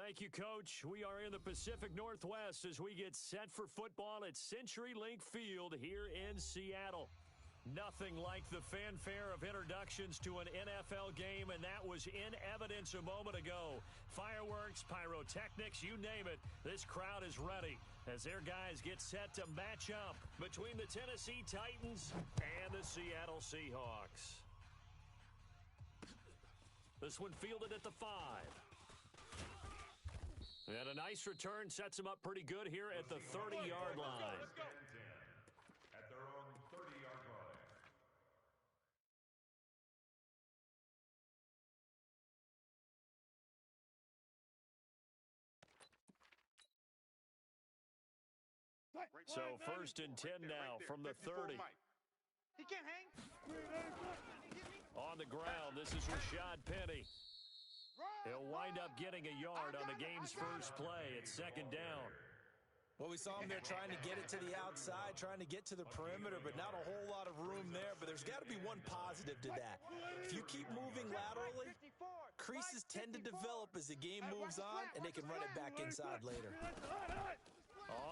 Thank you, Coach. We are in the Pacific Northwest as we get set for football at CenturyLink Field here in Seattle. Nothing like the fanfare of introductions to an NFL game, and that was in evidence a moment ago. Fireworks, pyrotechnics, you name it. This crowd is ready as their guys get set to match up between the Tennessee Titans and the Seattle Seahawks. This one fielded at the 5. And a nice return sets them up pretty good here at the 30-yard line. Let's go. At their own 30-yard line. So first and 10 now from the 30. He can't hang. On the ground, this is Rashad Penny. He'll wind up getting a yard on the game's first play. It's second down. Well, we saw him there trying to get it to the outside, trying to get to the perimeter, but not a whole lot of room there. But there's got to be one positive to that. If you keep moving laterally, creases tend to develop as the game moves on, and they can run it back inside later.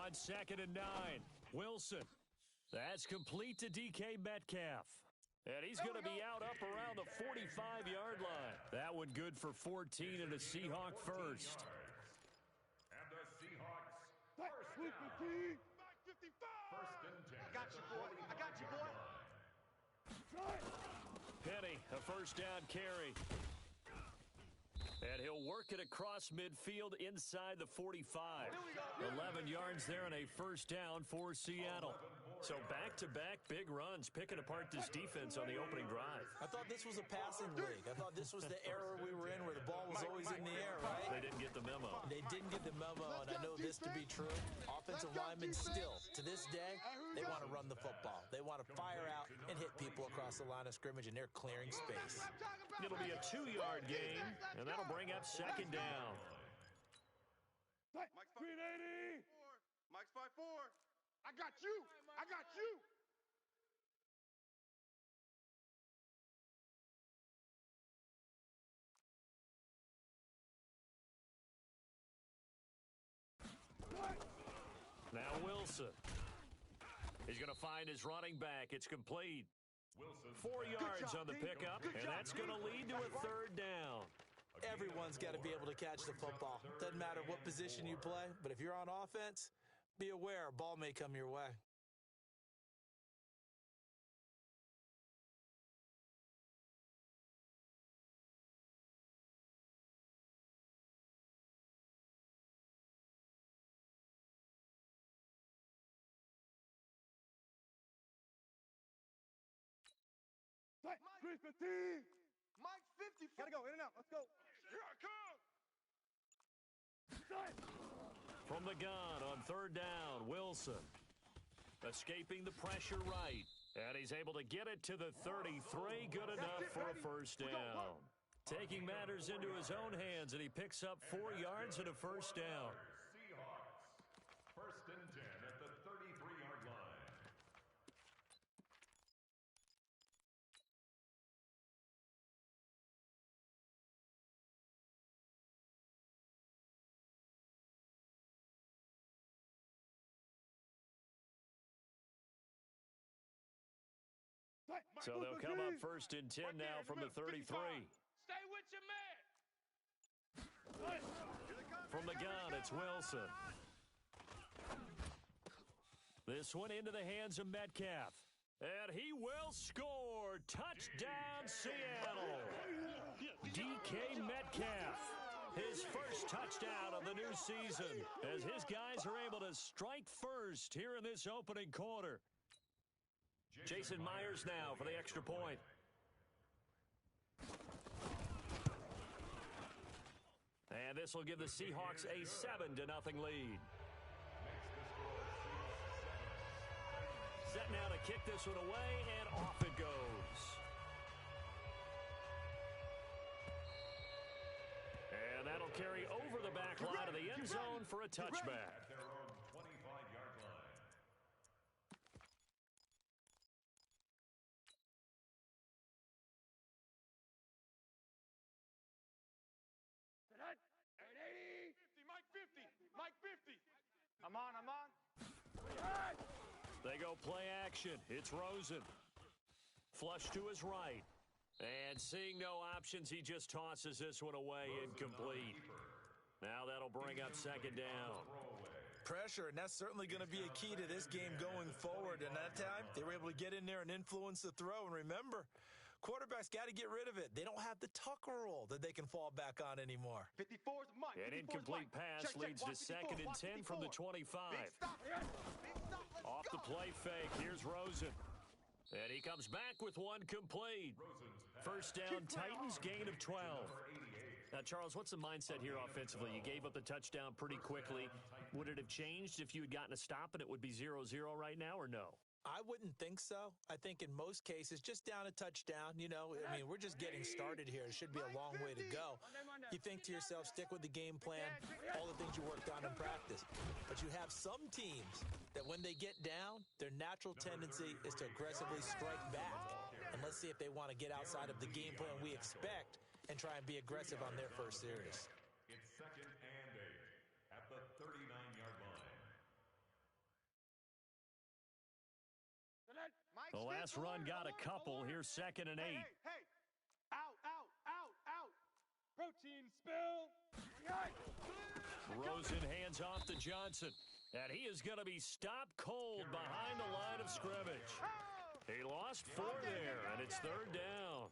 On second and 9, Wilson. That's complete to DK Metcalf. And he's going to be out up around the 45-yard line. That one good for 14 and a Seahawk first. And the Seahawks first down. First and 10. I got you, boy. I got you, boy. Penny, a first down carry. And he'll work it across midfield inside the 45. 11 yards there and a first down for Seattle. So back-to-back big runs, picking apart this defense on the opening drive. I thought this was a passing league. I thought this was the era we were in where the ball was always in the air, right? They didn't get the memo. They didn't get the memo, and I know this to be true. Offensive linemen still, to this day, they want to run the football. They want to fire out and hit people across the line of scrimmage, and they're clearing space. It'll be a 2-yard gain, and that'll bring up second down. Mike's 380. Mike's 5-4. I got you. I got you. Now Wilson. He's going to find his running back. It's complete. 4 yards on the pickup, and that's going to lead to a third down. Everyone's got to be able to catch the football. Doesn't matter what position you play, but if you're on offense, be aware a ball may come your way. Mike 350. Mike 50. Gotta go, in and out. Let's go. Here I come. From the gun on third down, Wilson. Escaping the pressure right. And he's able to get it to the 33. Good enough for a first down. Taking matters into his own hands, and he picks up 4 yards and a first down. Seahawks first and 10 at the 33-yard line. So they'll come up first and 10 now from the 33. Stay with your man. From the gun, it's Wilson. This one into the hands of Metcalf. And he will score. Touchdown, Seattle. DK Metcalf. His first touchdown of the new season as his guys are able to strike first here in this opening quarter. Jason Myers now for the extra point. And this will give the Seahawks a 7-0 lead. Set now to kick this one away, and off it goes. And that'll carry over the back line of the end zone for a touchback. At their own 25-yard line. An 80. I'm on. They go play action. It's Rosen. Flush to his right. And seeing no options, he just tosses this one away, incomplete. Now that'll bring up second down. Pressure, and that's certainly going to be a key to this game going forward. And that time, they were able to get in there and influence the throw. And remember, quarterbacks got to get rid of it. They don't have the tuck rule that they can fall back on anymore. 54's Mike. An incomplete pass leads to second and 10 from the 25. Off the play fake, here's Rosen. And he comes back with one complete. First down, Titans, gain of 12. Now, Charles, what's the mindset here offensively? You gave up the touchdown pretty quickly. Would it have changed if you had gotten a stop and it would be 0-0 right now, or no? I wouldn't think so. I think in most cases, just down a touchdown, you know, I mean, we're just getting started here. It should be a long way to go. You think to yourself, stick with the game plan, all the things you worked on in practice. But you have some teams that when they get down, their natural tendency is to aggressively strike back. And let's see if they want to get outside of the game plan we expect and try and be aggressive on their first series. It's second and 8 at the 39-yard line. The last run got a couple. Here's second and 8. Hey. Out. Protein spill. Rosen hands off to Johnson. And he is going to be stopped cold behind the line of scrimmage. He lost 4 there, and it's third down.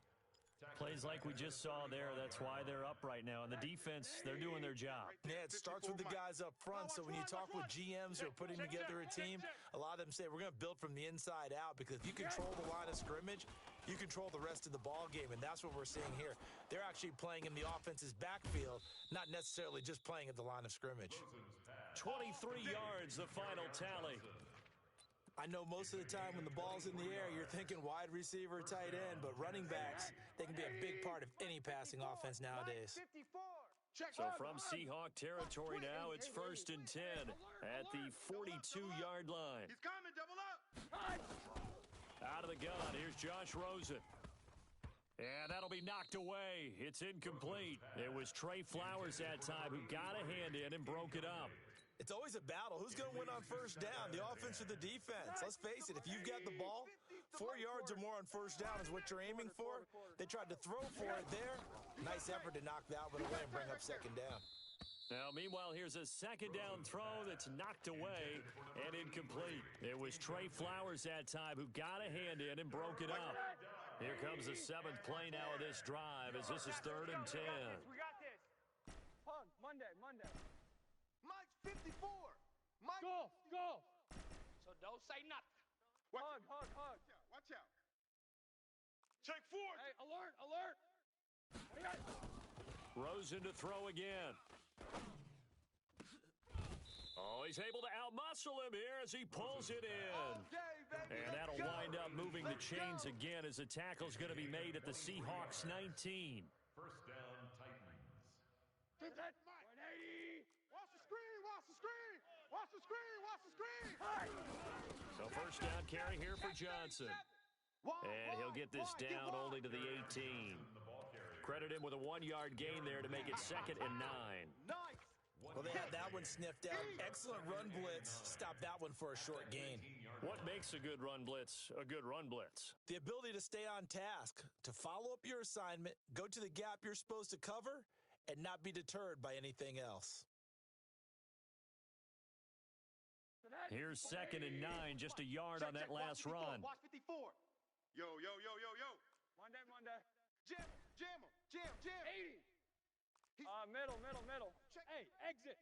Plays like we just saw there. That's why they're up right now. And the defense, they're doing their job. Yeah, it starts with the guys up front. So when you talk with GMs who are putting together a team, a lot of them say we're going to build from the inside out, because if you control the line of scrimmage, you control the rest of the ball game, and that's what we're seeing here. They're actually playing in the offense's backfield, not necessarily just playing at the line of scrimmage. 23 yards, the final tally. I know most of the time when the ball's in the air, you're thinking wide receiver, tight end, but running backs, they can be a big part of any passing offense nowadays. So from Seahawk territory now, it's first and 10 at the 42-yard line. He's coming, double up. Out of the gun, here's Josh Rosen. And that'll be knocked away. It's incomplete. It was Trey Flowers that time who got a hand in and broke it up. It's always a battle. Who's going to win on first down, the offense or the defense? Let's face it, if you've got the ball, 4 yards or more on first down is what you're aiming for. They tried to throw for it there. Nice effort to knock that one away and bring up second down. Now, meanwhile, here's a second down throw that's knocked away and incomplete. It was Trey Flowers that time who got a hand in and broke it up. Here comes the 7th play now of this drive as this is third and 10. We got this. Hug, Monday. Mike's 54. Mike. Go. So don't say nothing. Hug. Watch out. Check 4. Hey, alert. Rosen to throw again. Oh, he's able to outmuscle him here as he pulls it in. And that'll wind up moving the chains again as the tackle's going to be made at the Seahawks 19. First down, Titans. 180. Watch the screen. So first down carry here for Johnson. And he'll get this down only to the 18. Credit him with a 1-yard gain there to make it second and 9. Nice. Well, they had that one sniffed out. Excellent run blitz. Stop that one for a short gain. What makes a good run blitz a good run blitz? The ability to stay on task, to follow up your assignment, go to the gap you're supposed to cover, and not be deterred by anything else. Here's second and 9, just a yard on that last run. Watch 54. Yo. Monday. Jam him. 80. Middle. Hey, exit.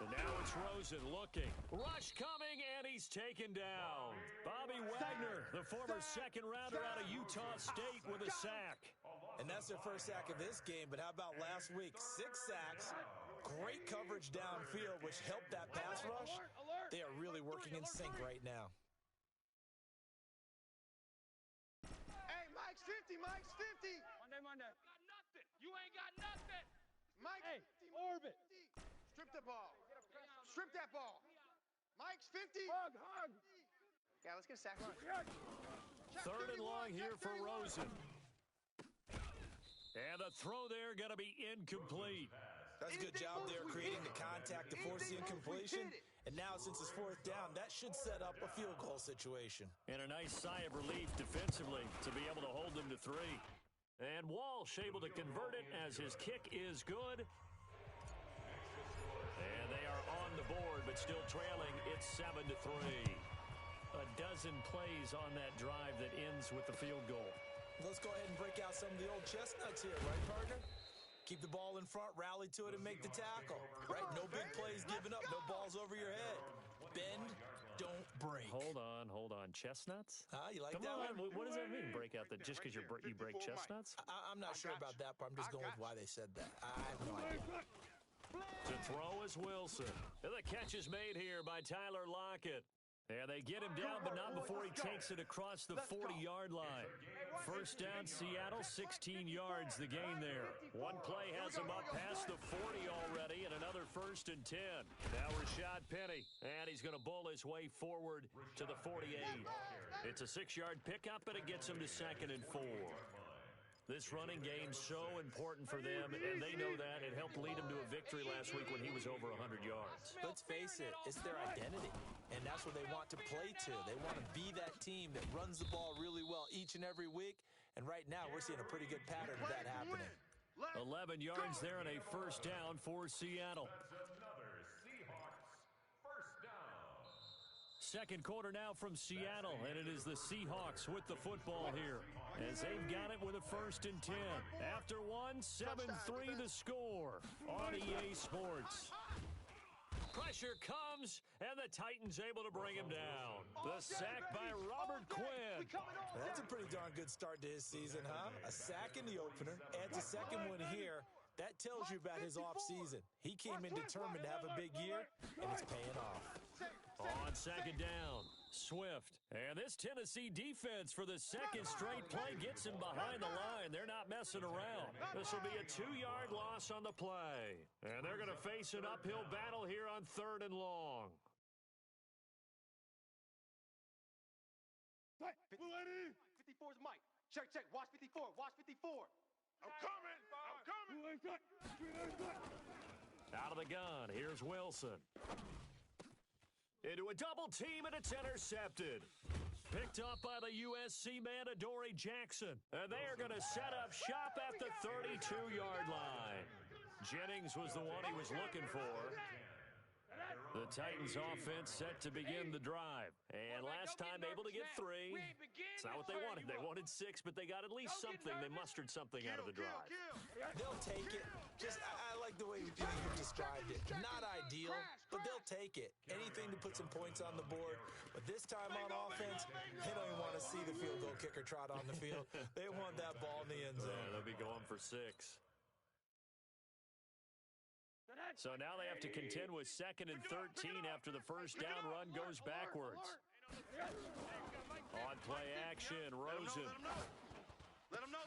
And now it's Rosen looking. Rush coming, and he's taken down. Bobby Wagner, the former second rounder out of Utah State, with a sack. And that's their first sack of this game, but how about last week? 6 sacks, great coverage downfield, which helped that pass rush. They are really working in sync right now. Hey, Mike's 50. Monday. You ain't got nothing. Mike's Hey, 50. orbit. Strip that ball. Mike's 50. Hug. Yeah, let's get a sack run. Third and long here for Rosen. And the throw there going to be incomplete. That's a good job there creating the contact. attack to force the incompletion. And now, since it's fourth down, that should set up a field goal situation. And a nice sigh of relief defensively to be able to hold them to 3. And Walsh able to convert it as his kick is good. And they are on the board, but still trailing. It's 7-3. A dozen plays on that drive that ends with the field goal. Let's go ahead and break out some of the old chestnuts here, right, partner? Keep the ball in front, rally to it, and make the tackle. Right? No big plays given up, no balls over your head. Bend, don't break. Hold on. Chestnuts? You like Come that on. one? What does that mean, break out? Just because you break chestnuts? I'm not sure about that, but I'm just going with why they said that. I have no idea. To throw is Wilson. And the catch is made here by Tyler Lockett. And they get him down, but not before he takes it across the 40-yard line. First down, Seattle, 16 yards the gain there. One play has him up past the 40 already, and another 1st and 10. Now Rashad Penny, and he's going to bull his way forward to the 48. It's a 6-yard pickup, but it gets him to 2nd and 4. This running game's so important for them, and they know that. It helped lead them to a victory last week when he was over 100 yards. Let's face it, it's their identity, and that's what they want to play to. They want to be that team that runs the ball really well each and every week, and right now we're seeing a pretty good pattern of that happening. 11 yards there and a first down for Seattle. Second quarter now from Seattle, and it is the Seahawks with the football here as they've got it with a 1st and 10. After one, 7-3 the score on EA Sports. Pressure comes, and the Titans able to bring him down. The sack by Robert Quinn. That's a pretty darn good start to his season, huh? A sack in the opener, adds a second one here. That tells you about his offseason. He came in determined to have a big year, and it's paying off. On second down, Swift. And this Tennessee defense for the second straight play gets him behind the line. They're not messing around. This will be a 2-yard loss on the play. And they're going to face an uphill battle here on 3rd and long. 54 is Mike. Check. Watch 54. I'm coming. Out of the gun, here's Wilson. Into a double team, and it's intercepted. Picked up by the USC man, Adoree Jackson. And they are going to set up shop at the 32-yard line. Jennings was the one he was looking for. The Titans offense set to begin the drive. And last time able to get 3. It's not what they wanted. They wanted 6, but they got at least something. They mustered something out of the drive. They'll take it. I like the way you described it. Not ideal, but they'll take it. Anything to put some points on the board. But this time on offense, they don't even want to see the field goal kicker trot on the field. They want that ball in the end zone. They'll be going for 6. So now they have to contend with 2nd and 13 after the first down run goes backwards. On play action, Rosen. Let him know.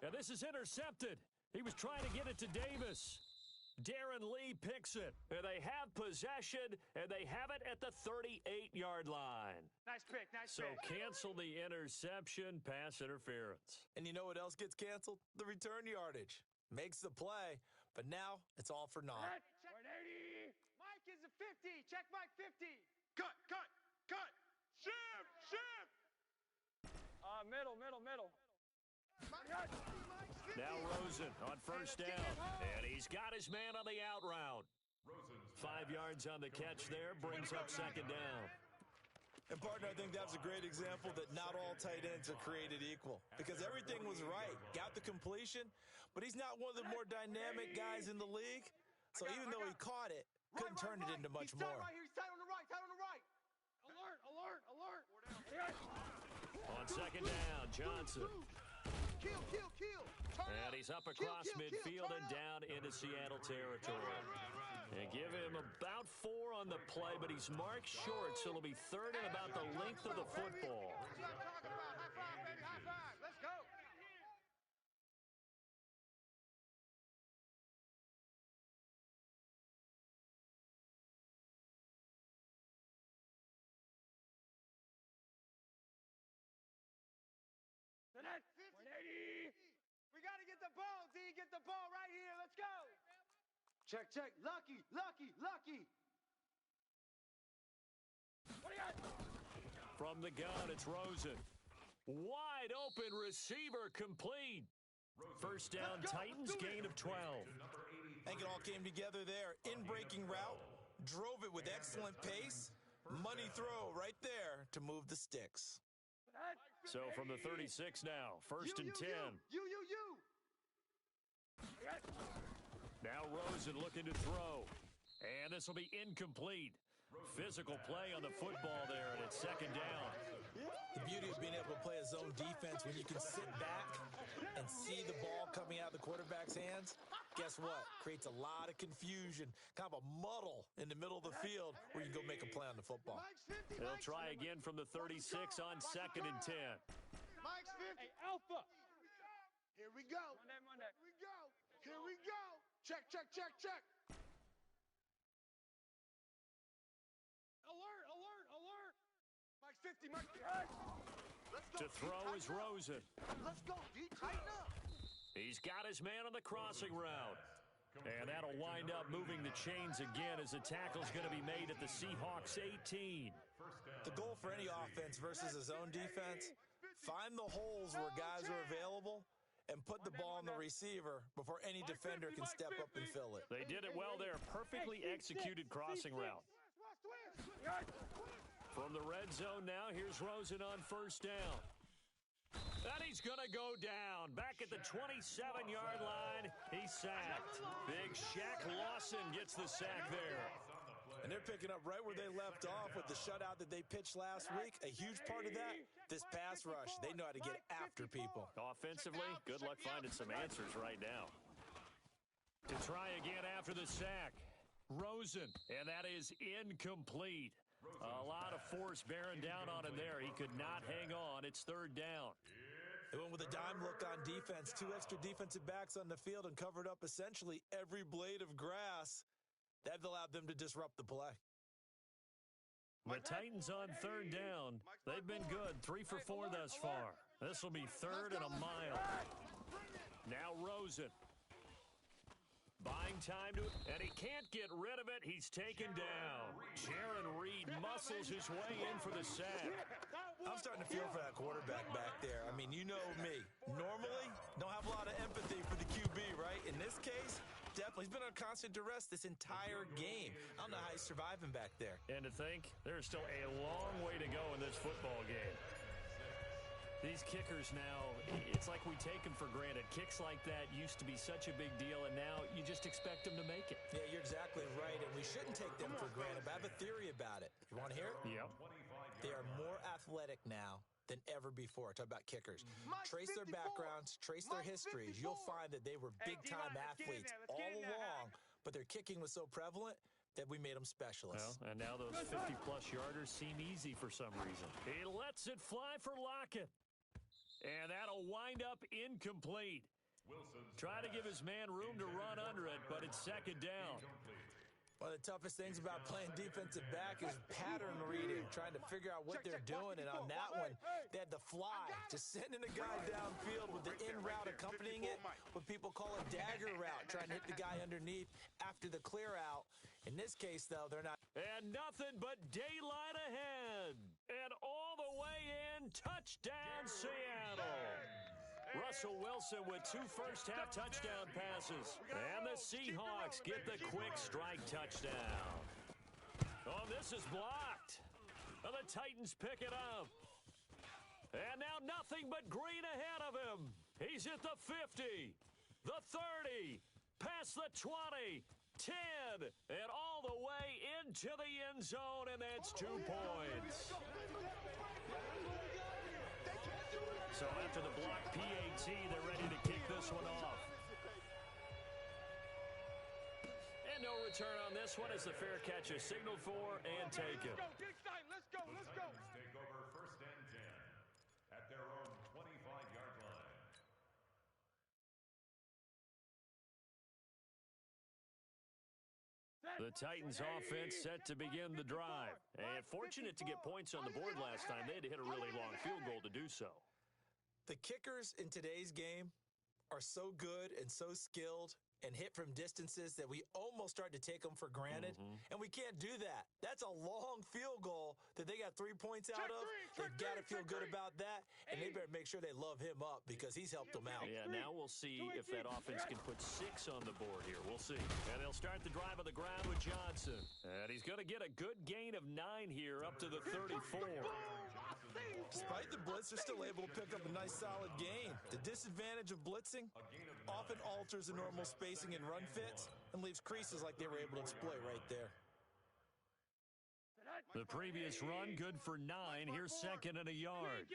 And this is intercepted. He was trying to get it to Davis. Darren Lee picks it. And they have possession, and they have it at the 38-yard line. Nice pick. So cancel the interception, pass interference. And you know what else gets canceled? The return yardage. Makes the play, but now it's all for naught. 180. Mike is a 50. Check Mike 50. Cut. Shift. Middle. Now Rosen on first down. And he's got his man on the out route. 5 yards on the catch there, brings up second down. And partner, I think that's a great example that not all tight ends are created equal. Because everything was right. Got the completion, but he's not one of the more dynamic guys in the league. So even though he caught it, couldn't turn it into much more. He's tight on the right. Alert. On second down, Johnson. Kill. And he's up across midfield and down into Seattle territory. And give him about 4 on the play, but he's marked short, so it'll be 3rd and about the length of the football. That's what I'm talking about. High five, baby. High five. Let's go. To that 180. We got to get the ball, D. Get the ball right here. Let's go. Check. Lucky. From the gun, it's Rosen. Wide open receiver complete. First down, Titans, gain of 12. I think it all came together there. In-breaking route, drove it with excellent pace. Money throw right there to move the sticks. So from the 36 now, first and 10. You. Now Rosen looking to throw. And this will be incomplete. Physical play on the football there, and it's second down. The beauty of being able to play a zone defense when you can sit back and see the ball coming out of the quarterback's hands, guess what? Creates a lot of confusion, kind of a muddle in the middle of the field where you go make a play on the football. They'll try again from the 36 on second and 10. Mike's 50. Hey, Alpha. Here we go. Monday. Here we go. Check. Alert. Mike's 50. Let's go. To throw is Rosen. Let's go, D. Tighten up. He's got his man on the crossing route. And that'll wind up moving the chains again as the tackle's going to be made at the Seahawks 18. The goal for any offense versus a zone defense, find the holes where guys are available and put the ball on the receiver before any defender can step up and fill it. They did it well there. Perfectly executed crossing route. From the red zone now, here's Rosen on first down. And he's going to go down. Back at the 27-yard line, he's sacked. Big Shaq Lawson gets the sack there. And they're picking up right where they left off with the shutout that they pitched last week. A huge part of that, this pass rush. They know how to get after people. Offensively, good luck finding some answers right now. To try again after the sack, Rosen, and that is incomplete. A lot of force bearing down on him there. He could not hang on. It's third down. They went with a dime look on defense. 2 extra defensive backs on the field and covered up essentially every blade of grass. That allowed them to disrupt the play. The Titans on third down. They've been good. 3 for 4 thus far. This will be third and a mile. Now Rosen. Buying time to it, and he can't get rid of it. He's taken down. Jaron Reed muscles his way in for the sack. I'm starting to feel for that quarterback back there. I mean, you know me. Normally, don't have a lot of empathy for the QB, right? In this case, definitely. He's been on constant duress this entire game. I don't know how he's surviving back there. And to think, there's still a long way to go in this football game. These kickers now, it's like we take them for granted. Kicks like that used to be such a big deal, and now you just expect them to make it. Yeah, you're exactly right, and we shouldn't take them for granted, but I have a theory about it. You want to hear it? Yep. They are more athletic now than ever before. Talk about kickers. Trace their backgrounds, trace their histories. You'll find that they were big-time athletes all along, but their kicking was so prevalent that we made them specialists. Well, and now those 50-plus yarders seem easy for some reason. He lets it fly for Lockett. And that'll wind up incomplete. Try to give his man room to run under it, but it's second down. One of the toughest things about playing defensive back is pattern reading, trying to figure out what they're doing. And on that one, they had the fly, just sending a guy downfield with the in route accompanying it, what people call a dagger route, trying to hit the guy underneath after the clear out. In this case, though, they're not. And nothing but daylight ahead. And all the way in, touchdown Seattle. Russell Wilson with 2 first-half touchdown passes. And the Seahawks get the quick strike touchdown. Oh, this is blocked. And the Titans pick it up. And now nothing but green ahead of him. He's at the 50, the 30, past the 20, 10, and all the way into the end zone, and that's 2 points. So after the block PAT, they're ready to kick this one off. And no return on this one as the fair catch is signaled for and taken. Let's go. Take over first and 10 at their own 25-yard line. The Titans offense set to begin the drive. And fortunate to get points on the board last time. They had to hit a really long field goal to do so. The kickers in today's game are so good and so skilled, and hit from distances that we almost start to take them for granted. And we can't do that. That's a long field goal that they got 3 points out of. They've got to feel good about that, and they better make sure they love him up because he's helped them out. Yeah, now we'll see if that offense can put 6 on the board here. We'll see. And they'll start the drive on the ground with Johnson. And he's going to get a good gain of 9 here up to the 34. Despite the blitz, they're still able to pick up a nice, solid gain. The disadvantage of blitzing often alters the normal spacing and run fits and leaves creases like they were able to exploit right there. The previous run, good for 9. Here's second and a yard.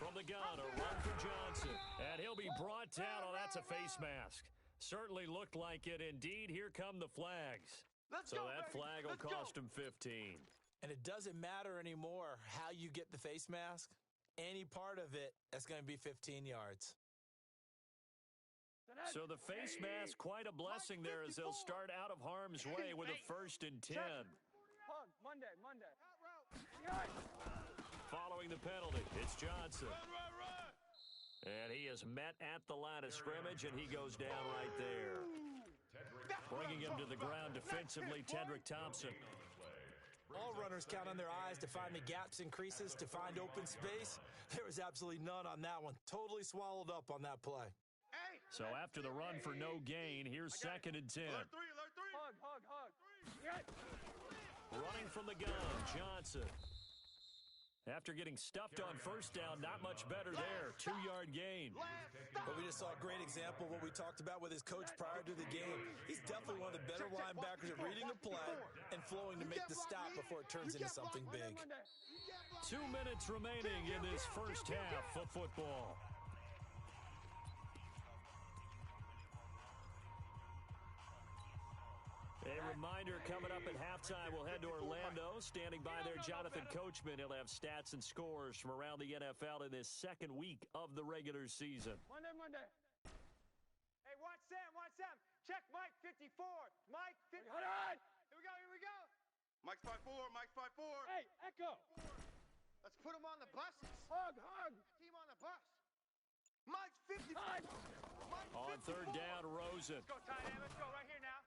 From the gun, a run for Johnson. And he'll be brought down. Oh, that's a face mask. Certainly looked like it. Indeed, here come the flags. So that flag will cost him 15. And it doesn't matter anymore how you get the face mask. Any part of it, that's going to be 15 yards. So the face mask, quite a blessing there as they'll start out of harm's way with a 1st and 10. Monday. Following the penalty, it's Johnson. And he is met at the line of scrimmage, and he goes down right there. Bringing him to the ground defensively, Tedrick Thompson. All runners count on their eyes to find the gaps and creases, to find open space. There was absolutely none on that one. Totally swallowed up on that play. So after the run for no gain, here's second and 10. Hug. Running from the gun, Johnson. After getting stuffed on first down, not much better there. 2-yard gain. But we just saw a great example of what we talked about with his coach prior to the game. He's definitely one of the better linebackers at reading the play and flowing to make the stop before it turns into something big. 2 minutes remaining in this first half of football. A reminder coming up at halftime, we'll head to Orlando. Standing by there, Jonathan Coachman. He'll have stats and scores from around the NFL in this second week of the regular season. Monday. Hey, watch Sam. Check Mike 54. Mike 54. Hold on. Here we go. Mike's 5'4", Mike's 5'4". Hey, Echo. Let's put him on the buses. Hug. Team on the bus. Mike's 55. On third down, Rosen. Let's go, tight end. Let's go right here now.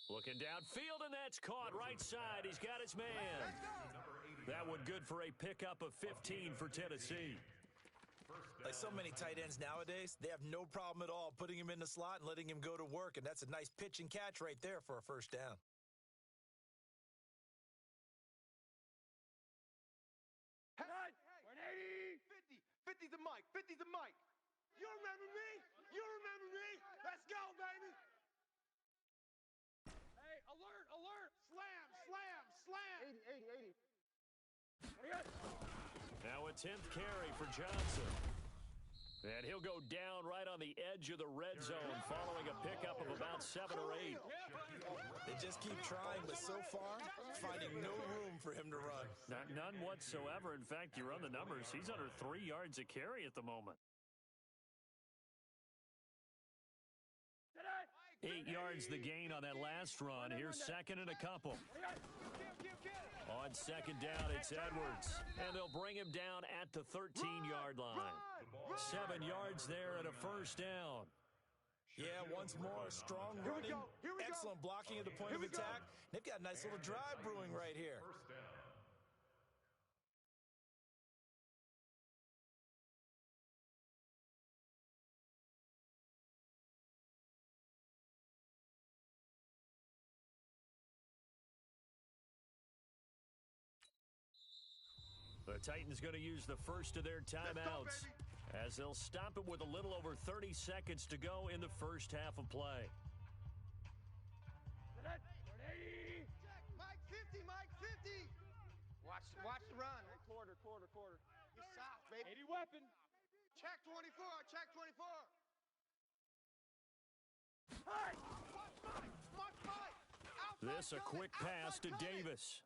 Looking downfield, and that's caught right side. He's got his man. That one good for a pickup of 15 for Tennessee. Like so many tight ends nowadays, they have no problem at all putting him in the slot and letting him go to work, and that's a nice pitch and catch right there for a first down. Hey, 180. 50 to Mike. You remember me? Let's go, baby. Hey, alert. Slam. 80. Now a 10th carry for Johnson. And he'll go down right on the edge of the red zone following a pickup of about 7 or 8. They just keep trying, but so far, finding no room for him to run. None whatsoever. In fact, you run the numbers. He's under 3 yards a carry at the moment. 8 yards the gain on that last run. Here's second and a couple. On second down, it's Edwards. And they'll bring him down at the 13-yard line. 7 yards there and a first down. Yeah, once more, strong running, excellent blocking at the point of attack. They've got a nice little drive brewing right here. The Titans going to use the first of their timeouts as they'll stop it with a little over 30 seconds to go in the first half of play. Mike 50. Watch the run. Quarter. You're soft, baby. 80 weapon. Check 24. This a quick pass to Davis.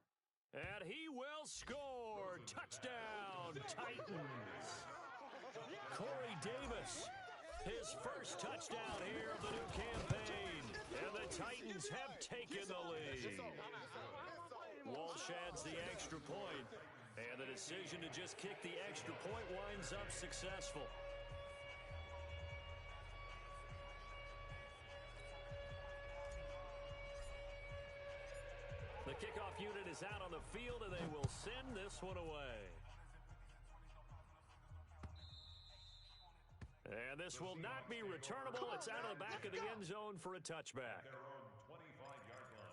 And he will score. Touchdown, Titans. Corey Davis, his first touchdown here of the new campaign. And the Titans have taken the lead. Walsh adds the extra point. And the decision to just kick the extra point winds up successful. Kickoff unit is out on the field, and they will send this one away. And this will not be returnable. It's out of the back of the end zone for a touchback. Their own 25-yard line.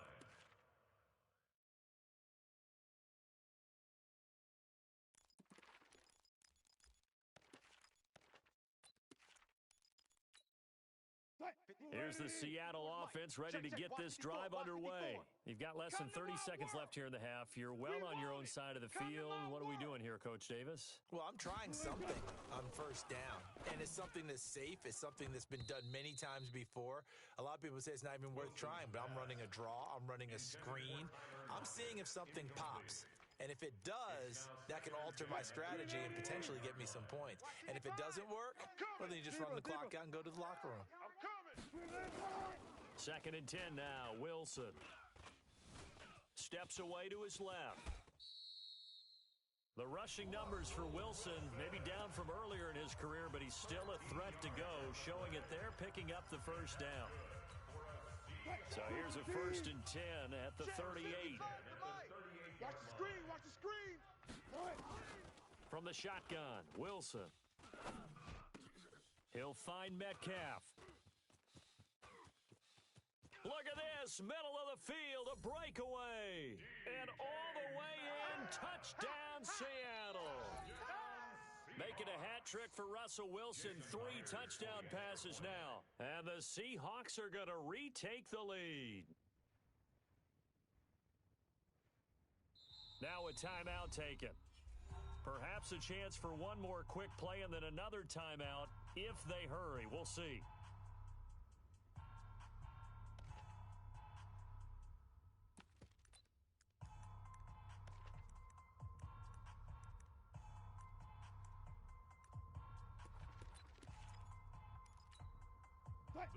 Here's the Seattle offense ready to get this drive underway. You've got less than 30 seconds left here in the half. You're well on your own side of the field. What are we doing here, Coach Davis? Well, I'm trying something on first down, and it's something that's safe. It's something that's been done many times before. A lot of people say it's not even worth trying, but I'm running a draw. I'm running a screen. I'm seeing if something pops. And if it does, that can alter my strategy and potentially get me some points. And if it doesn't work, well, then you just run the clock out and go to the locker room. I'm coming. 2nd and 10 now. Wilson steps away to his left. The rushing numbers for Wilson maybe down from earlier in his career, but he's still a threat to go, showing it there, picking up the first down. So here's a 1st and 10 at the 38. Watch the screen. Watch the screen. From the shotgun, Wilson. He'll find Metcalf. Look at this, middle of the field, a breakaway. And all the way in, touchdown Seattle. Making a hat trick for Russell Wilson, 3 touchdown passes now. And the Seahawks are going to retake the lead. Now a timeout taken. Perhaps a chance for one more quick play and then another timeout if they hurry. We'll see.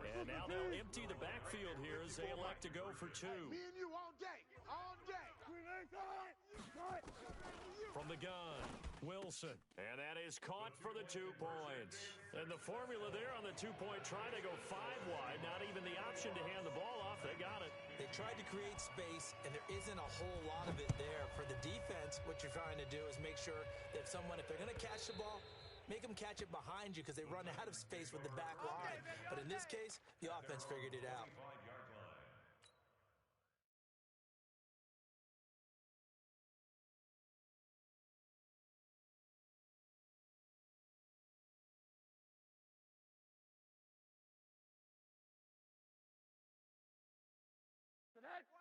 And now they'll empty the backfield here as they elect to go for 2. Me and you all day. All day. From the gun, Wilson. And that is caught for the 2 points. And the formula there on the 2-point try, they go 5 wide. Not even the option to hand the ball off. They got it. They tried to create space, and there isn't a whole lot of it there. For the defense, what you're trying to do is make sure that if they're going to catch the ball, make them catch it behind you because they run out of space with the back line. But in this case, the offense figured it out. 25-yard line.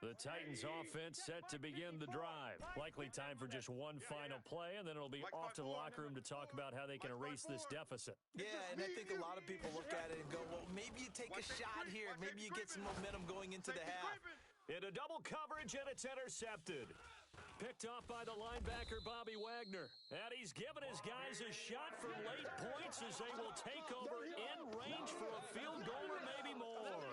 The Titans offense set to begin the drive. Likely time for just one final play, and then it'll be off to the locker room to talk about how they can erase this deficit. Yeah, and I think a lot of people look at it and go, well, maybe you take a shot here. Maybe you get some momentum going into the half. Into double coverage, and it's intercepted. Picked off by the linebacker, Bobby Wagner. And he's given his guys a shot for late points as they will take over in range for a field goal or maybe more.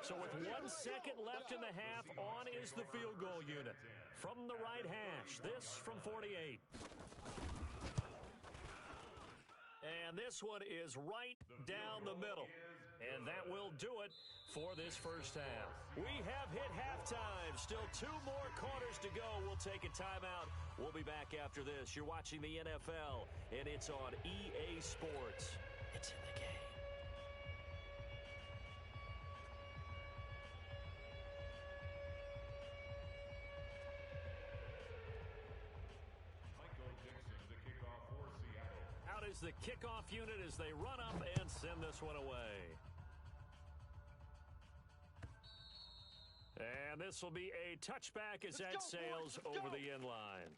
So with 1 second left in the half, on is the field goal unit. From the right hash, this from 48. And this one is right down the middle. And that will do it for this first half. We have hit halftime. Still 2 more quarters to go. We'll take a timeout. We'll be back after this. You're watching the NFL, and it's on EA Sports. It's in the game. Is the kickoff unit as they run up and send this one away. And this will be a touchback as that sails over the end line.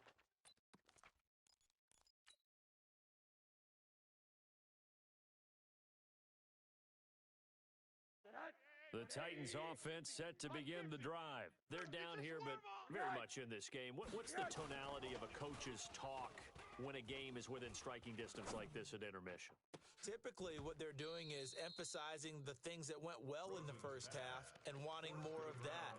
The Titans offense set to begin the drive. They're down here, but very much in this game. What's the tonality of a coach's talk when a game is within striking distance like this at intermission? Typically, what they're doing is emphasizing the things that went well in the first half and wanting more of that.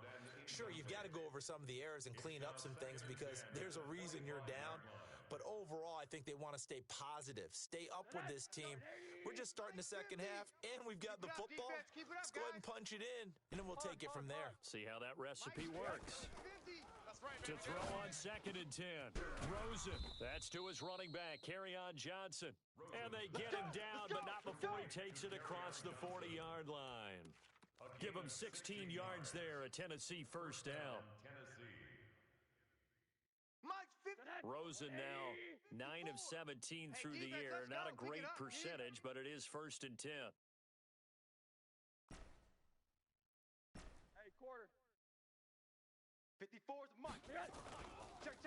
Sure, you've got to go over some of the errors and clean up some things because there's a reason you're down. But overall, I think they want to stay positive, stay up with this team. We're just starting the second half, and we've got the football. Let's go ahead and punch it in, and then we'll take it from there. See how that recipe works. To throw on 2nd and 10. Rosen. That's to his running back, Kerryon Johnson. And they get him down, but not before he takes it across the 40-yard line. Give him 16 yards there, a Tennessee first down. Rosen now 9 of 17 through the air. Not a great percentage, but it is 1st and 10. Hey, quarter. 54's Mike.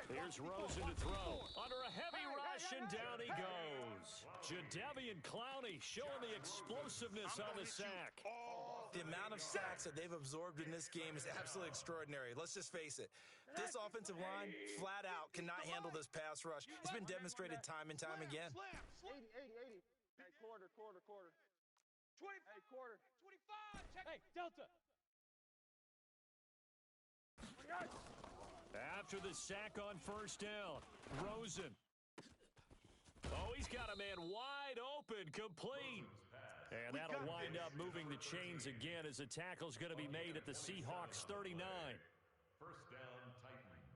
Here's Rosen to throw. Under a heavy rush, and down he goes. Jadeveon Clowney showing the explosiveness on the sack. The amount of sacks that they've absorbed in this game is absolutely extraordinary. Let's just face it. This offensive line, flat out, cannot handle this pass rush. It's been demonstrated time and time again. 80. Hey, quarter. 20. Hey, quarter. 25. Check. Hey, Delta. After the sack on first down, Rosen. Oh, he's got a man wide open, complete. And that'll wind up moving the chains again as the tackle's going to be made at the Seahawks 39. First down, Titans.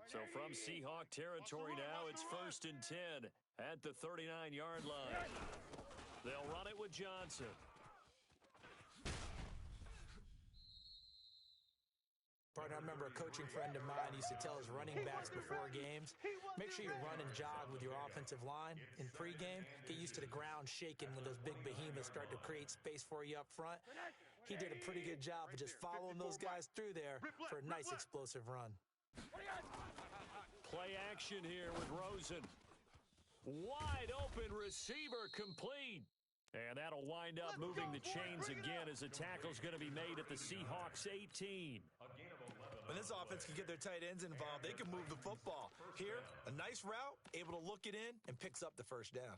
So from Seahawk territory now, it's 1st and 10 at the 39-yard line. They'll run it with Johnson. I remember a coaching friend of mine used to tell his running backs before games, make sure you run and jog with your offensive line in pregame. Get used to the ground shaking when those big behemoths start to create space for you up front. He did a pretty good job of just following those guys through there for a nice explosive run. Play action here with Rosen. Wide open receiver, complete. And that'll wind up moving the chains again as the tackle's going to be made at the Seahawks 18. When this offense can get their tight ends involved, they can move the football. Here, a nice route, able to look it in, and picks up the first down.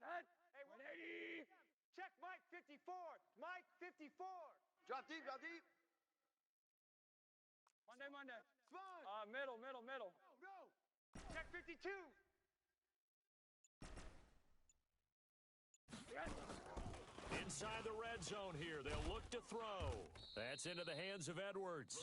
Hey, 180. Check Mike 54. Mike 54. Drop deep. Monday. Middle. Go. Check 52. Inside the red zone here, they'll look to throw. That's into the hands of Edwards.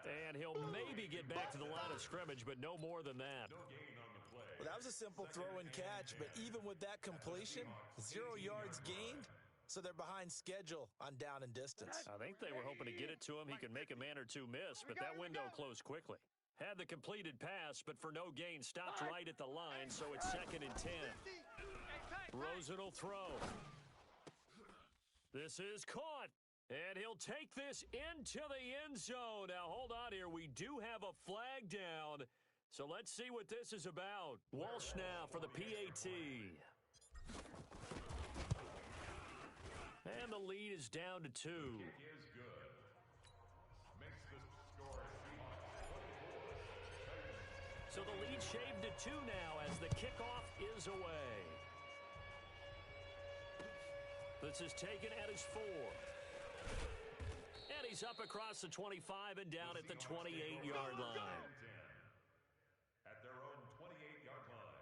And he'll maybe get back to the line of scrimmage, but no more than that. Well, that was a simple throw and catch, but even with that completion, 0 yards gained, so they're behind schedule on down and distance. I think they were hoping to get it to him. He could make a man or two miss, but that window closed quickly. Had the completed pass, but for no gain, stopped right at the line, so it's 2nd and 10. Rosen will throw. This is caught, and he'll take this into the end zone. Now, hold on here. We do have a flag down, so let's see what this is about. Walsh now for the PAT. And the lead is down to 2. Is good. Makes the score So the lead shaved to 2 now as the kickoff is away. This is taken at his 4. And he's up across the 25 and down at the 28-yard line. at their own 28-yard line.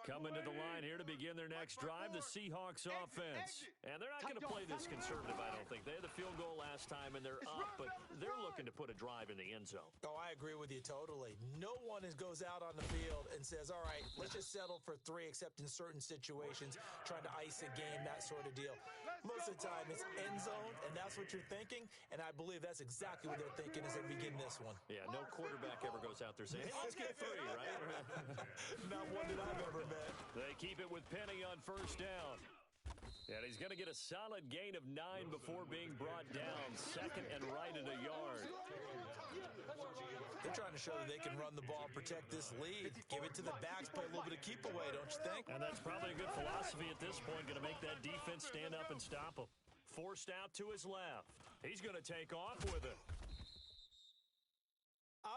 Coming to the line here to begin their next drive, the Seahawks offense. And they're not going to play this conservative, I don't think. They had the field goal last time, and they're up, but they're looking to put a drive in the end zone. Oh, I agree with you totally. No one goes out on the field and says, all right, let's just settle for 3, except in certain situations, trying to ice a game, that sort of deal. Most of the time, it's end zone, and that's what you're thinking, and I believe that's exactly what they're thinking as they begin this one. Yeah, no quarterback ever goes out there saying, hey, let's get 3, right? Not one that I've ever met. They keep it with Penny on first down. And he's going to get a solid gain of 9 before being brought down. 2nd and right at a yard. They're trying to show that they can run the ball, protect this lead, give it to the backs, play a little bit of keep away, don't you think? And that's probably a good philosophy at this point, going to make that defense stand up and stop him. Forced out to his left. He's going to take off with it.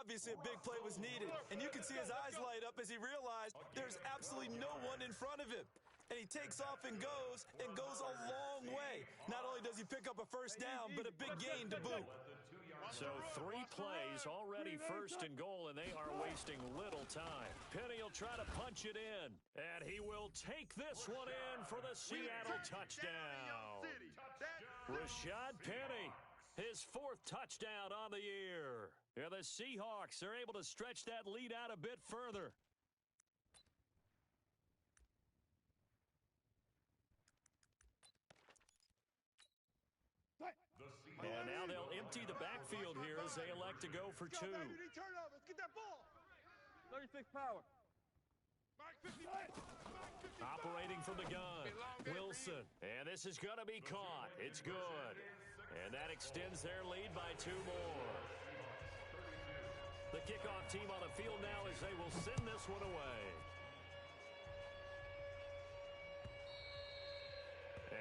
Obviously, a big play was needed, and you can see his eyes light up as he realized there's absolutely no one in front of him. And he takes off and goes a long way. Not only does he pick up a first down, but a big gain to boot. So 3 plays, already first and goal, and they are wasting little time. Penny will try to punch it in, and he will take this one in for the Seattle touchdown. Rashad Penny, his 4th touchdown on the year. And the Seahawks are able to stretch that lead out a bit further. And now they'll empty the backfield here as they elect to go for 2. Turnovers. Get that ball. 36 power. Operating from the gun, Wilson. And this is going to be caught. It's good. And that extends their lead by 2 more. The kickoff team on the field now as they will send this one away.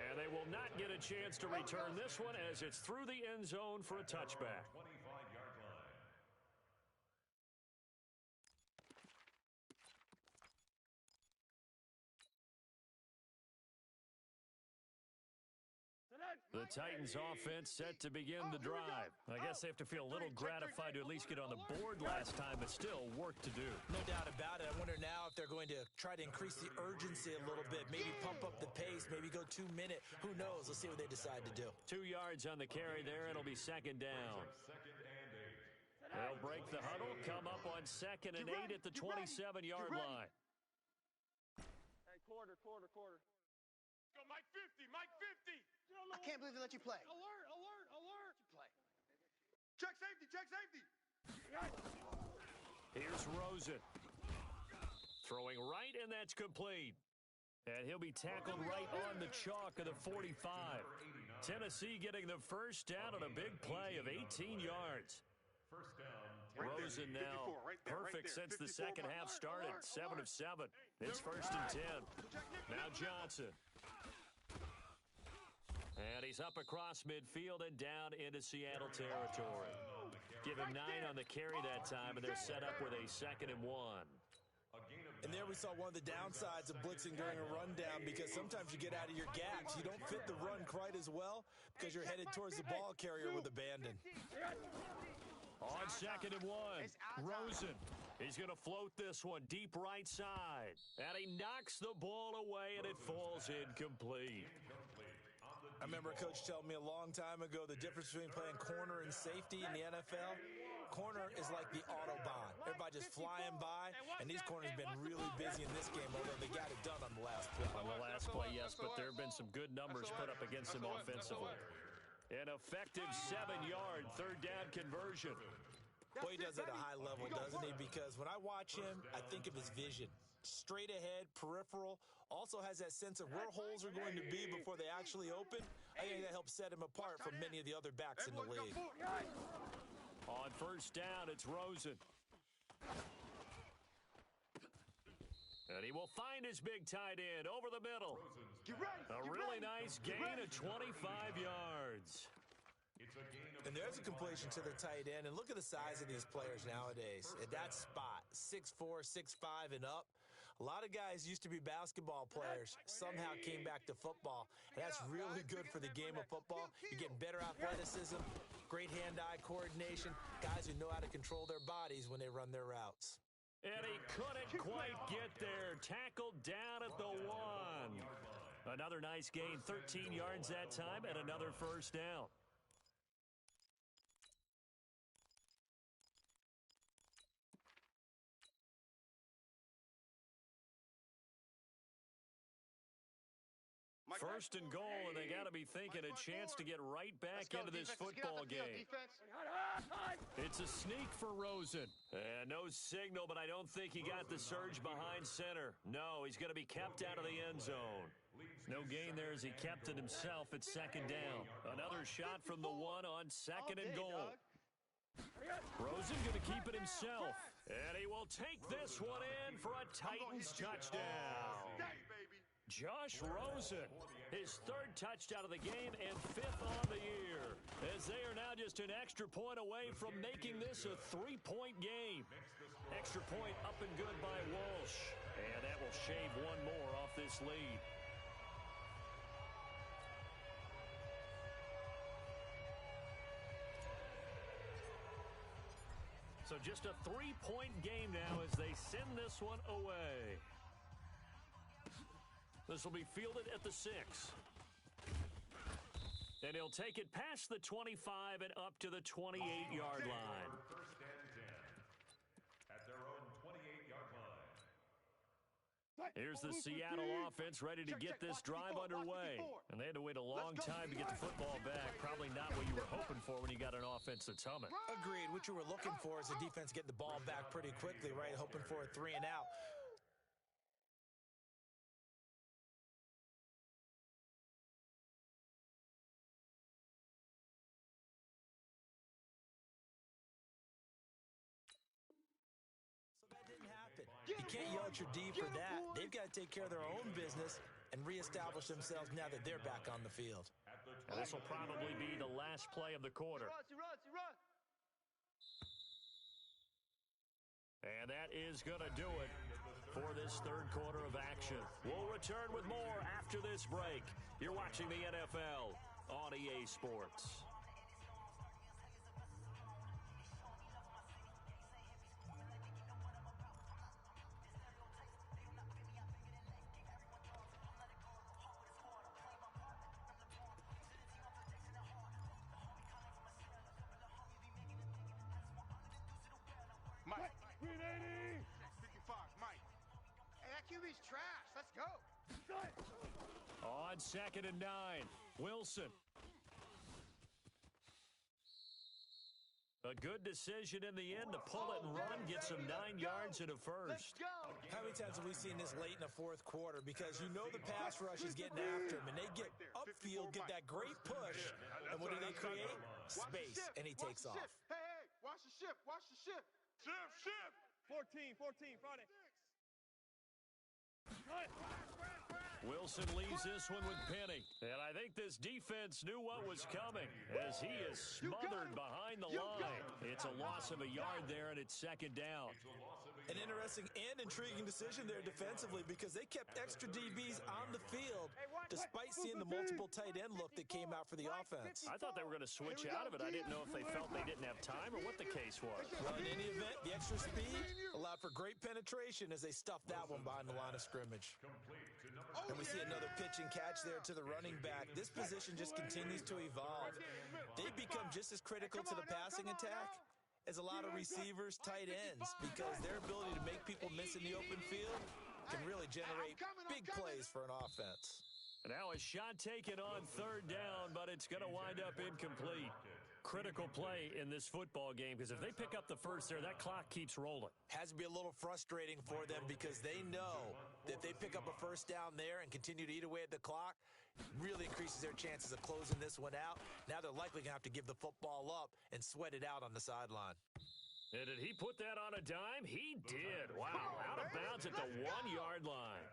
And they will not get a chance to return this one as it's through the end zone for a touchback. 25-yard line. The Titans offense set to begin the drive. I guess they have to feel a little gratified to at least get on the board last time, but still work to do. No doubt about it. I wonder now if they're going to try to increase the urgency a little bit, maybe pump up the pace, maybe go 2-minute. Who knows? Let's see what they decide to do. 2 yards on the carry there. It'll be 2nd down. They'll break the huddle, come up on 2nd and 8 at the 27-yard line. Hey, quarter. Go, Mike 50, Mike 50. I can't believe they let you play. Alert. You play. Check safety. Here's Rosen. Throwing right, and that's complete. And he'll be tackled right on the chalk of the 45. Tennessee getting the first down on a big play of 18 yards. First down. Rosen now perfect since the second half started. 7 of 7. It's 1st and 10. Now Johnson. And he's up across midfield and down into Seattle territory. Give him 9 on the carry that time, and they're set up with a 2nd and 1. And there we saw one of the downsides of blitzing during a rundown, because sometimes you get out of your gaps. You don't fit the run quite as well because you're headed towards the ball carrier with abandon. On 2nd and 1, Rosen. He's going to float this one deep right side. And he knocks the ball away, and it falls incomplete. I remember a coach telling me a long time ago the difference between playing corner and safety in the NFL. Corner is like the Autobahn. Everybody just flying by, and these corners have been really busy in this game, although they got it done on the last play. On the last play, yes, but there have been some good numbers put up against him offensively. An effective 7-yard 3rd down conversion. Boy, he does it at a high level, doesn't he? Because when I watch him, I think of his vision. Straight ahead, peripheral, also has that sense of where holes are going to be before they actually open. I think that helps set him apart from many of the other backs in the league. On 1st down, it's Rosen. And he will find his big tight end over the middle. A really nice gain of 25 yards. And there's a completion to the tight end. And look at the size of these players nowadays. At that spot, 6'4", 6'5", and up. A lot of guys used to be basketball players, somehow came back to football. And that's really good for the game of football. You're getting better athleticism, great hand-eye coordination, guys who know how to control their bodies when they run their routes. And he couldn't quite get there. Tackled down at the 1. Another nice gain, 13 yards that time, and another 1st down. First and goal, and they got to be thinking a chance to get right back into this football game. It's a sneak for Rosen. No signal, but I don't think he got the surge behind center. No, he's going to be kept out of the end zone. No gain there as he kept it himself at 2nd down. Another shot from the 1 on 2nd and goal. Rosen going to keep it himself, and he will take this one in for a Titans touchdown. Josh Rosen, his third touchdown of the game and fifth on the year, as they are now just an extra point away from making this a three-point game. Extra point up and good by Walsh, and that will shave one more off this lead. So just a three-point game now as they send this one away. This will be fielded at the 6. And he'll take it past the 25 and up to the 28-yard line. First and 10 at their own 28-yard line. Here's the Seattle offense ready to get this drive underway. And they had to wait a long time to get the football back. Probably not what you were hoping for when you got an offense that's humming. Agreed. What you were looking for is the defense getting the ball back pretty quickly, right? Hoping for a 3 and out. You can't yell at your D for that. They've got to take care of their own business and reestablish themselves now that they're back on the field. And this will probably be the last play of the quarter. And that is going to do it for this third quarter of action. We'll return with more after this break. You're watching the NFL on EA Sports. Mike. 380. 55, Mike. Hey, that QB's trash. Let's go. On 2nd and 9, Wilson. A good decision in the end to pull it and run, get some 9 yards and a first. How many times have we seen this late in the fourth quarter? Because you know the pass rush is getting after him, and they get upfield, get that great push, and what do they create? Space, and he takes off. Hey, watch the ship. Watch the ship. Ship. 14, Friday. Wilson leaves this one with Penny. And I think this defense knew what was coming as he is smothered behind the line. It's a loss of a yard there, and it's 2nd down. An interesting and intriguing decision there defensively because they kept extra DBs on the field despite seeing the multiple tight end look that came out for the offense. I thought they were going to switch out of it. I didn't know if they felt they didn't have time or what the case was. Well, in any event, the extra speed allowed for great penetration as they stuffed that one behind the line of scrimmage. And we see another pitch and catch there to the running back. This position just continues to evolve. They become just as critical to the passing attack as a lot of receivers, tight ends, because their ability to make people miss in the open field can really generate big plays for an offense. Now a shot taken on 3rd down, but it's going to wind up incomplete. Critical play in this football game because if they pick up the first there, that clock keeps rolling. Has to be a little frustrating for them because they know that if they pick up a first down there and continue to eat away at the clock, really increases their chances of closing this one out. Now they're likely going to have to give the football up and sweat it out on the sideline. And did he put that on a dime? He did. Wow, out of bounds at the 1-yard line.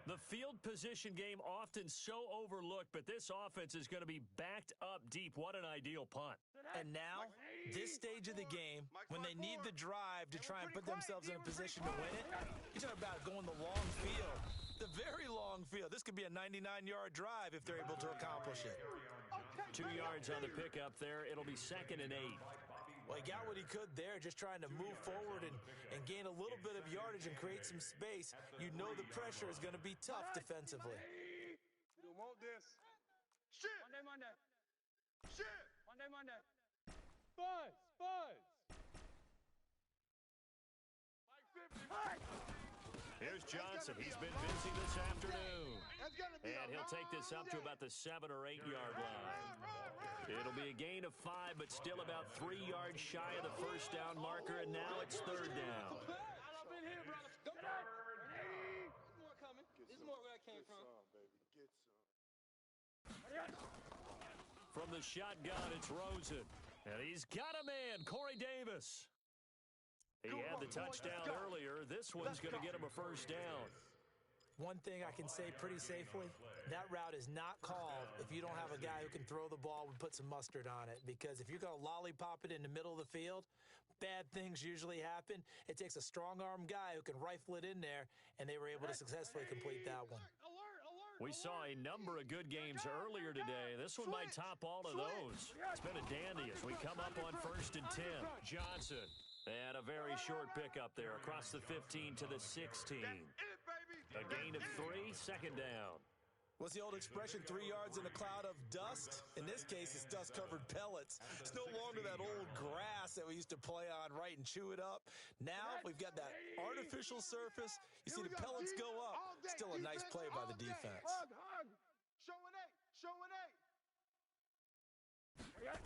The field position game often so overlooked, but this offense is going to be backed up deep. What an ideal punt. And now, this stage of the game, when they need the drive to try and put themselves in a position to win it, you're talking about going the long field, the very long field. This could be a 99-yard drive if they're able to accomplish it. 2 yards on the pickup there. It'll be 2nd and 8. Well, he got what he could there, just trying to move forward and gain a little bit of yardage and create some space. You know the pressure is going to be tough defensively. You don't want this. Shit. Monday. Shit. Monday. Buzz. Mike 50. Here's Johnson. He's been busy this afternoon. That's gonna be And he'll take this up to about the 7 or 8 yard line. It'll be a gain of 5, but still about 3 yards shy of the first down marker, and now it's 3rd down. I've been here, brother. Go back. There's more coming. There's more where I came from. From the shotgun, it's Rosen. And he's got a man, Corey Davis. He had the touchdown earlier. This one's going to get him a first down. One thing I can say pretty safely, that route is not called if you don't have a guy who can throw the ball and put some mustard on it. Because if you're going to lollipop it in the middle of the field, bad things usually happen. It takes a strong-arm guy who can rifle it in there, and they were able to successfully complete that one. We saw a number of good games earlier today. This one might top all of those. It's been a dandy as we come up on 1st and 10. Johnson. And a very short pickup there across the 15 to the 16. A gain of 3, second down. What's the old expression, 3 yards in a cloud of dust? In this case, it's dust-covered pellets. It's no longer that old grass that we used to play on, right, and chew it up. Now we've got that artificial surface. You see the pellets go up. Still a nice play by the defense. Hug. Show an eight.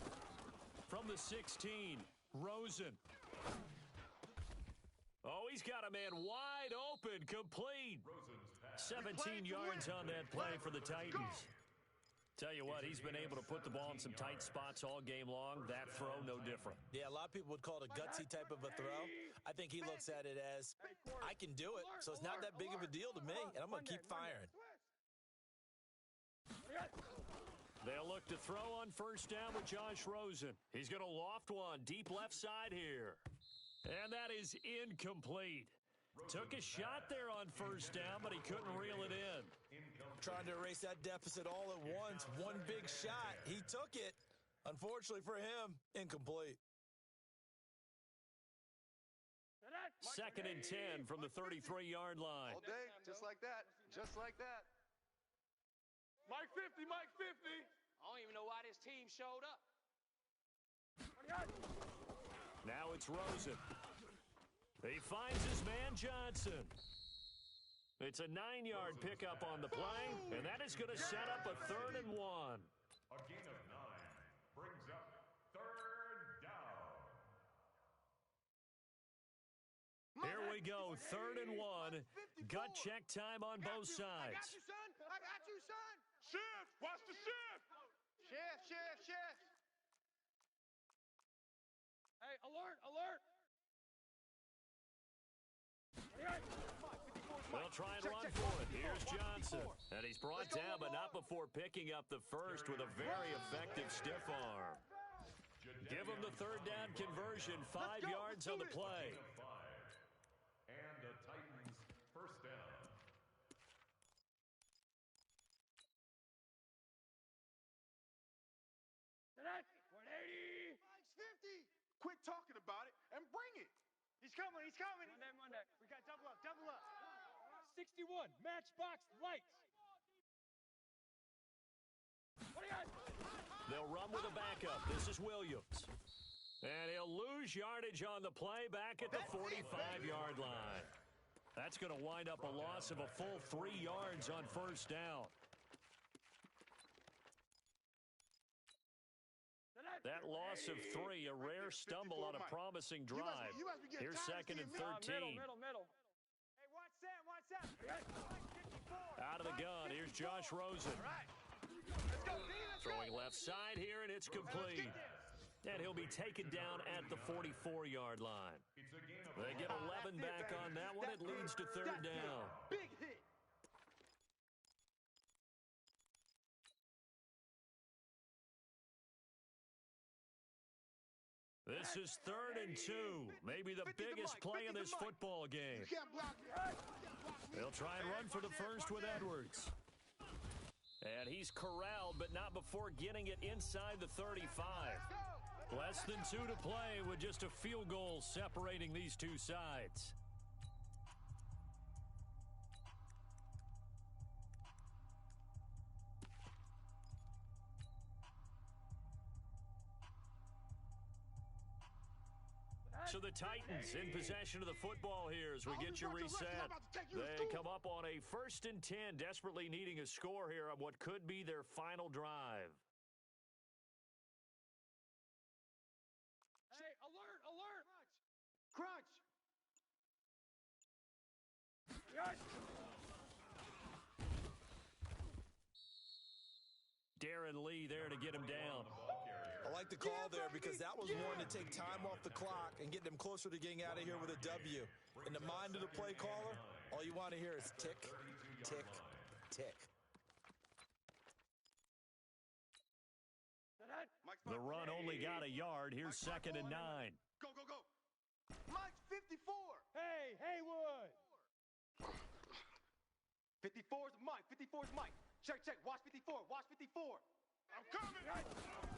From the 16, Rosen. Oh, he's got a man wide open, complete. 17 yards on that play for the Titans. Tell you what, he's been able to put the ball in some tight spots all game long. That throw, no different. Yeah, a lot of people would call it a gutsy type of a throw. I think he looks at it as, I can do it, so it's not that big of a deal to me, and I'm going to keep firing. They'll look to throw on 1st down with Josh Rosen. He's going to loft one deep left side here. And that is incomplete. Took a shot there on 1st down, but he couldn't reel it in. Trying to erase that deficit all at once. One big shot. He took it. Unfortunately for him, incomplete. 2nd and 10 from the 33-yard line. All day, just like that. Mike 50. I don't even know why this team showed up. Now it's Rosen. He finds his man Johnson. It's a 9-yard pickup on the play, and that is going to set up a 3rd and 1. A gain of 9 brings up 3rd down. Here we go, 3rd and 1. Gut check time on both sides. I got you, son. Shift. Watch the shift. Shift. Hey, alert. They'll try and run for it. Here's Johnson. And he's brought down, but not before picking up the first with a very effective stiff arm. Give him the 3rd down conversion, 5 yards on the play. And the Titans 1st down. Mike's 50. Quit talking about it and bring it. He's coming. Monday. We got double up. 61, matchbox lights. What do you got? They'll run with a backup. This is Williams. And he'll lose yardage on the play back at the 45-yard line. That's going to wind up a loss of a full 3 yards on 1st down. That loss of 3, a rare stumble on a promising drive. Here's 2nd and 13. Middle. Hey, watch Sam. Out of the gun, here's Josh Rosen. All right. Let's go, D. Throwing left side here, and it's complete. And he'll be taken down at the 44-yard line. They get 11 back on that one. It leads to 3rd down. Big hit. This is 3rd and 2. Maybe the biggest play in this football game. You can't block me. They'll try and run for the first with Edwards. And he's corralled, but not before getting it inside the 35. Less than 2 to play with just a field goal separating these two sides. So the Titans in possession of the football here as we get you reset. They come up on a 1st and 10, desperately needing a score here on what could be their final drive. Hey, alert. Crunch. Darren Lee there to get him down. I like the call there because that was one to take time off the clock and get them closer to getting out of here with a W. In the mind of the play caller, all you want to hear is tick, tick, tick. Mike's The 5-4. run only got a yard. Here's Mike's 2nd and 9. Go, go, go. Mike's 54. Hey, Haywood. 54 is Mike. 54 is Mike. Check, check. Watch 54. Watch 54. I'm coming. I'm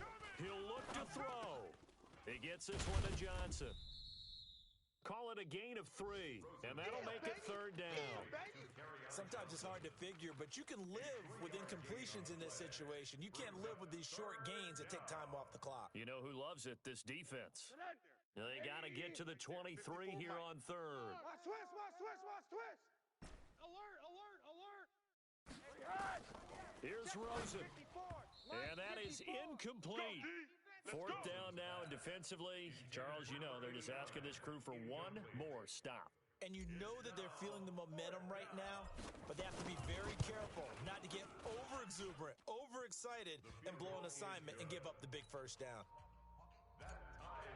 coming. He'll look to throw. He gets this one to Johnson. Call it a gain of 3, and that'll make it 3rd down. Sometimes it's hard to figure, but you can live with incompletions in this situation. You can't live with these short gains that take time off the clock. You know who loves it? This defense. They got to get to the 23 here on 3rd. Watch twist, watch twist, watch twist. Alert, alert, alert. Here's Rosen. And that is incomplete. 4th down now, and defensively, Charles, you know, they're just asking this crew for one more stop. And you know that they're feeling the momentum right now, but they have to be very careful not to get over-exuberant, overexcited, and blow an assignment and give up the big 1st down.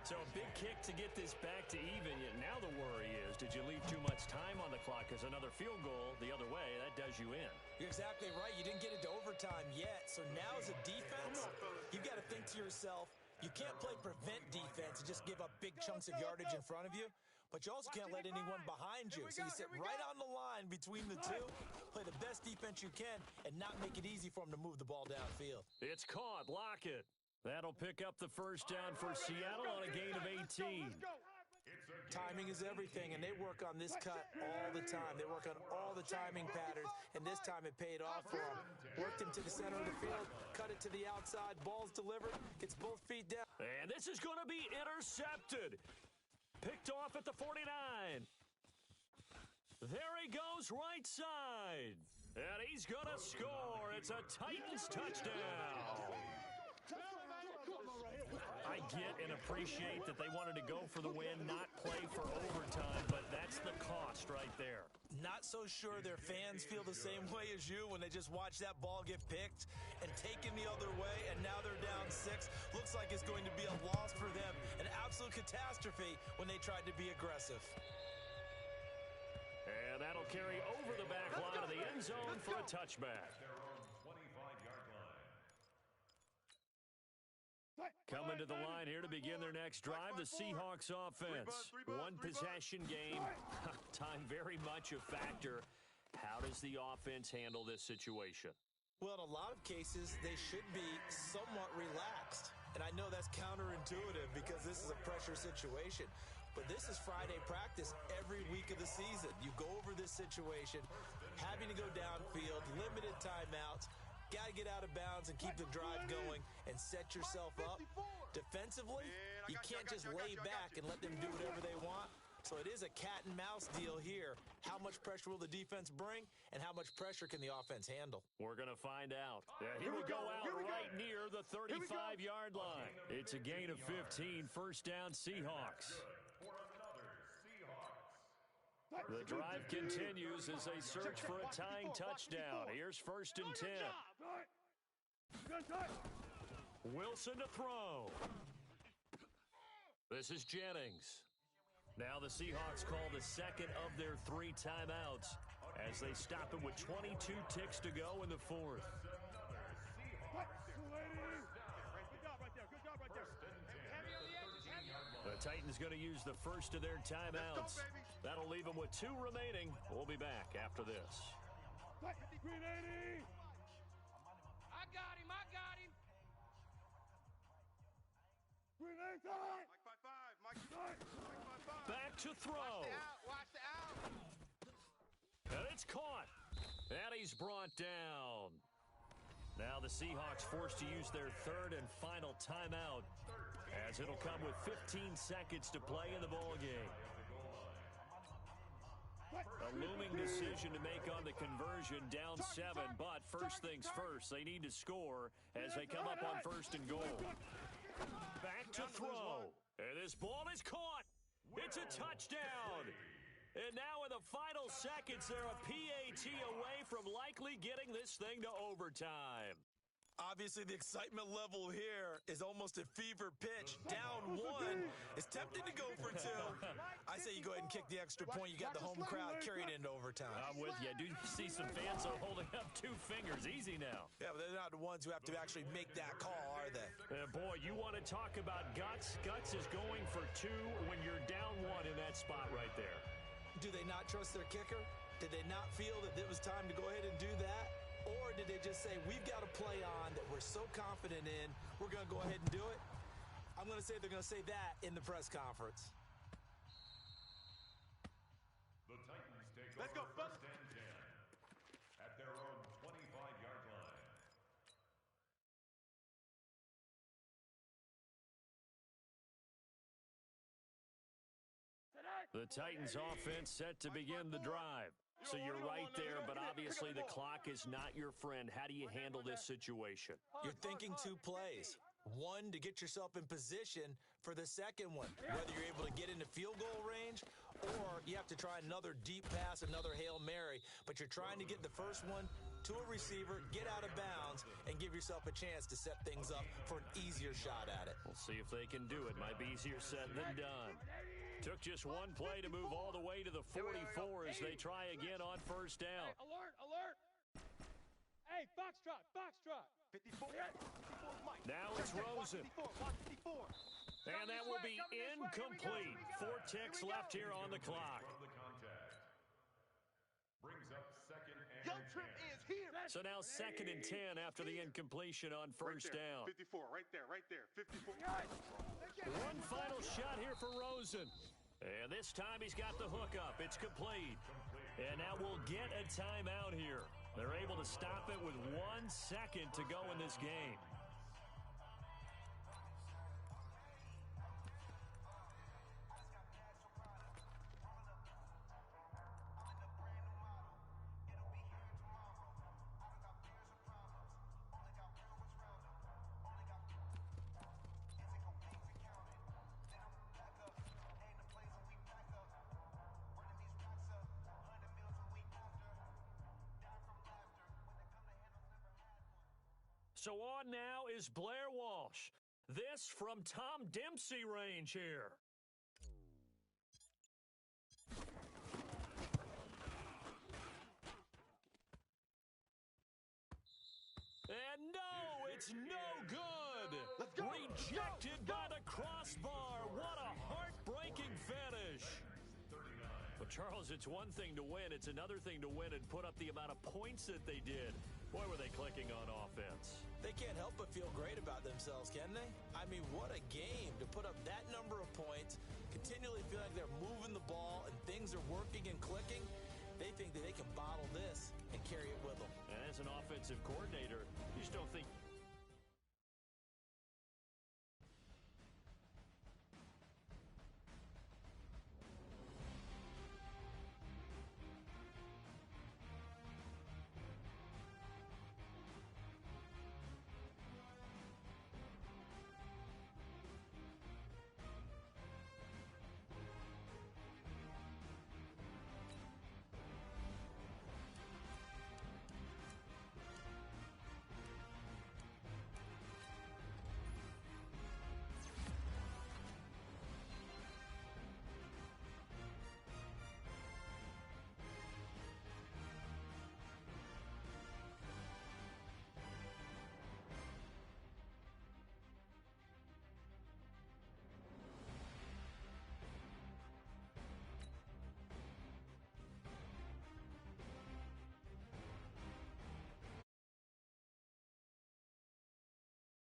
So a big kick to get this back to even. Yet now the worry is, did you leave too much time on the clock? Because another field goal the other way, that does you in. You're exactly right. You didn't get it to overtime yet. So now as a defense, you've got to think to yourself, you can't play prevent defense and just give up big chunks of yardage in front of you. But you also can't let anyone behind you. So you sit right on the line between the two, play the best defense you can, and not make it easy for them to move the ball downfield. It's caught. Lockett. That'll pick up the 1st down for Seattle on a gain of 18. Timing is everything, and they work on this cut all the time. They work on all the timing patterns, and this time it paid off for them. Worked him to the center of the field, cut it to the outside, ball's delivered, gets both feet down. And this is going to be intercepted. Picked off at the 49. There he goes right side. And he's going to score. It's a Titans touchdown. I get and appreciate that they wanted to go for the win, not play for overtime, but that's the cost right there. Not so sure their fans feel the same way as you when they just watch that ball get picked and taken the other way, and now they're down 6. Looks like it's going to be a loss for them, an absolute catastrophe when they tried to be aggressive. And that'll carry over the back line of the end zone for a touchback. Coming to the line here to begin their next drive, the Seahawks offense. One possession game. Time very much a factor. How does the offense handle this situation? Well, in a lot of cases, they should be somewhat relaxed. And I know that's counterintuitive because this is a pressure situation. But this is Friday practice every week of the season. You go over this situation, having to go downfield, limited timeouts. Got to get out of bounds and keep the drive going and set yourself up. Defensively, you can't just lay back and let them do whatever they want. So it is a cat and mouse deal here. How much pressure will the defense bring, and how much pressure can the offense handle? We're going to find out. He will go out right near the 35-yard line. It's a gain of 15, 1st down Seahawks. The drive continues as they search for a tying touchdown. Here's 1st and 10. Wilson to throw. This is Jennings. Now the Seahawks call the 2nd of their 3 timeouts as they stop it with 22 ticks to go in the 4th. The Titans going to use the 1st of their timeouts. That'll leave them with 2 remaining. We'll be back after this. I got him. I got him. Mike 5-5. Back to throw. Watch the out. And it's caught. And he's brought down. Now the Seahawks forced to use their 3rd and final timeout, as it'll come with 15 seconds to play in the ballgame. A looming decision to make on the conversion, down 7, but first things first, they need to score as they come up on 1st and goal. Back to throw, and this ball is caught. It's a touchdown. And now in the final seconds, they're a PAT away from likely getting this thing to overtime. Obviously, the excitement level here is almost at fever pitch. Down 1. It's tempted to go for two. I say you go ahead and kick the extra point. You got the home crowd carried into overtime. I'm with you. I do see some fans holding up 2 fingers. Easy now. Yeah, but they're not the ones who have to actually make that call, are they? Boy, you want to talk about guts. Guts is going for 2 when you're down 1 in that spot right there. Do they not trust their kicker? Did they not feel that it was time to go ahead and do that? Or did they just say, we've got a play on that we're so confident in, we're going to go ahead and do it? I'm going to say they're going to say that in the press conference. The Titans take Let's over go, first and 10 at their own 25-yard line. The Titans offense set to begin the drive. So you're right there, but obviously the clock is not your friend. How do you handle this situation? You're thinking 2 plays. 1 to get yourself in position for the second one, whether you're able to get into field goal range or you have to try another deep pass, another Hail Mary, but you're trying to get the first one to a receiver, get out of bounds, and give yourself a chance to set things up for an easier shot at it. We'll see if they can do it. Might be easier said than done. Took just 1 play to move all the way to the 44 as they try again on first down. Hey, alert, alert. Hey, foxtrot, foxtrot. 54. 54 Mike. Now it's Rosen. 54. And that will be incomplete. 4 ticks left here on the clock. From the contact. Brings up second and Young Trip 10. is here. So now 2nd and 10 after the incompletion on first down. 54, right there, right there. 54. One final shot here for Rosen. And this time he's got the hook up. It's complete. And now we'll get a timeout here. They're able to stop it with 1 second to go in this game. So on now is Blair Walsh. This from Tom Dempsey range here. And no, it's no good. Rejected by the crossbar. What a heartbreaking finish. But Charles, it's one thing to win. It's another thing to win and put up the amount of points that they did. Boy, were they clicking on offense. They can't help but feel great about themselves, can they? I mean, what a game to put up that number of points, continually feel like they're moving the ball and things are working and clicking. They think that they can bottle this and carry it with them. And as an offensive coordinator, you just don't think